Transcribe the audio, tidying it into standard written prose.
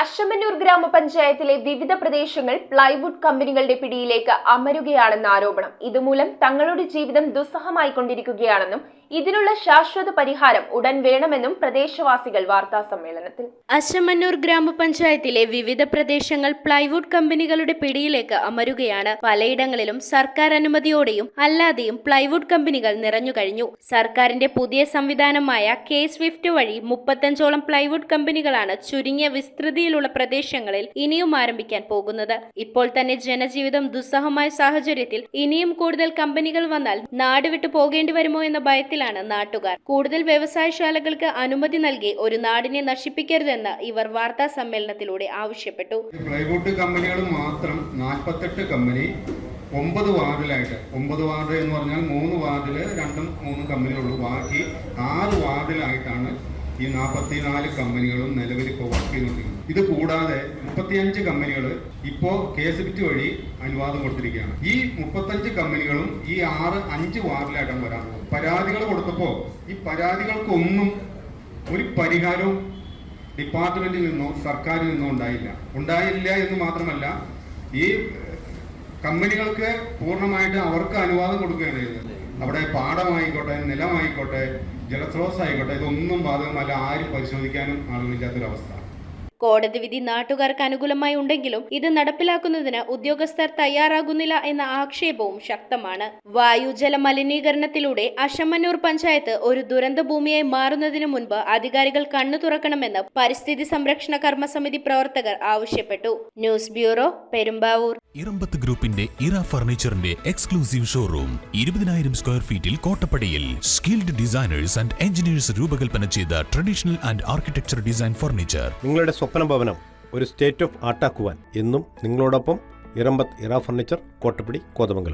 അശമന്നൂർ ഗ്രാമപഞ്ചായത്തിലെ വിവിധ പ്രദേശങ്ങൾ പ്ലൈവുഡ് കമ്പനികളുടെ പിടിയിലേക്ക് അമരുകയാണെന്ന ആരോപണം. ഇതുമൂലം തങ്ങളുടെ ജീവിതം ദുസ്സഹമായിക്കൊണ്ടിരിക്കുകയാണെന്നും ഇതിനുള്ള ശാശ്വത പരിഹാരം ഉടൻ വേണമെന്നും പ്രദേശവാസികൾ വാർത്താസമ്മേളനത്തിൽ. അശമന്നൂർ ഗ്രാമപഞ്ചായത്തിലെ വിവിധ പ്രദേശങ്ങൾ പ്ലൈവുഡ് കമ്പനികളുടെ പിടിയിലേക്ക് അമരുകയാണ്. പലയിടങ്ങളിലും സർക്കാർ അനുമതിയോടെയും അല്ലാതെയും പ്ലൈവുഡ് കമ്പനികൾ നിറഞ്ഞുകഴിഞ്ഞു. സർക്കാരിന്റെ പുതിയ സംവിധാനമായ കെ സ്വിഫ്റ്റ് വഴി 35ഓളം പ്ലൈവുഡ് കമ്പനികളാണ് ചുരുങ്ങിയ വിസ്തൃതിയിലുള്ള പ്രദേശങ്ങളിൽ ഇനിയും ആരംഭിക്കാൻ പോകുന്നത്. ഇപ്പോൾ തന്നെ ജനജീവിതം ദുസ്സഹമായ സാഹചര്യത്തിൽ ഇനിയും കൂടുതൽ കമ്പനികൾ വന്നാൽ നാട് വിട്ടു പോകേണ്ടി വരുമോ എന്ന ഭയത്തിലാണ് നാട്ടുകാർ. കൂടുതൽ വ്യവസായശാലകൾക്ക് അനുമതി നൽകി ഒരു നാടിനെ നശിപ്പിക്കരുതെന്ന് ഇവർ വാർത്താ സമ്മേളനത്തിലൂടെ ആവശ്യപ്പെട്ടു. പ്ലൈവുഡ് കമ്പനികൾ മാത്രം 48 കമ്പനി 9 വാർഡിലായിട്ട്, 9 വാർഡ് എന്ന് പറഞ്ഞാൽ 3 വാർഡിൽ 2-3 കമ്പനികളുള്ളൂ. ബാക്കി 6 വാർഡിലായിട്ടാണ് ഈ 44 കമ്പനികളും നിലവിൽ ഇപ്പോൾ വർക്ക് ചെയ്യുന്നുണ്ട്. ഇത് കൂടാതെ 35 കമ്പനികൾ ഇപ്പോൾ KSBT വഴി അനുവാദം കൊടുത്തിരിക്കുകയാണ്. ഈ 35 കമ്പനികളും ഈ 5 വാർഡിലായിട്ടാണ് വരാൻ പോകുന്നത്. പരാതികൾ കൊടുത്തപ്പോൾ ഈ പരാതികൾക്കൊന്നും ഒരു പരിഹാരവും ഡിപ്പാർട്ട്മെന്റിൽ നിന്നോ സർക്കാരിൽ നിന്നോ ഉണ്ടായില്ല എന്ന് മാത്രമല്ല, ഈ കമ്പനികൾക്ക് പൂർണ്ണമായിട്ട് അവർക്ക് അനുവാദം കൊടുക്കുകയാണ് ചെയ്തത്. അവിടെ പാടമായിക്കോട്ടെ, നിലമായിക്കോട്ടെ, ജലസ്രോതസ് ആയിക്കോട്ടെ, ഇതൊന്നും ബാധകമല്ല. ആരും പരിശോധിക്കാനും ആളുകളില്ലാത്തൊരവസ്ഥ. കോടതി വിധി നാട്ടുകാർക്ക് അനുകൂലമായി ഉണ്ടെങ്കിലും ഇത് നടപ്പിലാക്കുന്നതിന് ഉദ്യോഗസ്ഥർ തയ്യാറാകുന്നില്ല എന്ന ആക്ഷേപവും ശക്തമാണ്. വായുജല മലിനീകരണത്തിലൂടെ അശമന്നൂർ പഞ്ചായത്ത് ഒരു ദുരന്ത ഭൂമിയായി മാറുന്നതിന് മുൻപ് അധികാരികൾ കണ്ണു തുറക്കണമെന്ന് പരിസ്ഥിതി സംരക്ഷണ കർമ്മസമിതി പ്രവർത്തകർ ആവശ്യപ്പെട്ടു. News bureau, Perumbavoor. ഇറമ്പത്ത് ഗ്രൂപ്പിന്റെ ഇറ ഫർണിച്ചറിന്റെ എക്സ്ക്ലൂസീവ് ഷോറൂം 20,000 സ്ക്വയർ ഫീറ്റിൽ കോട്ടപ്പടിയിൽ. സ്കിൽഡ് ഡിസൈനേഴ്സ് ആൻഡ് എഞ്ചിനീയേഴ്സ് രൂപകൽപ്പന ചെയ്ത traditional and architecture design furniture. നിങ്ങളുടെ സ്വപ്ന ഭവനം ഒരു സ്റ്റേറ്റ് ഓഫ് ആർട്ടാക്കുവാൻ എന്നും നിങ്ങളോടൊപ്പം ഇറമ്പത്ത് ഇറ ഫർണിച്ചർ, കോട്ടപ്പടി, കോതമംഗലം.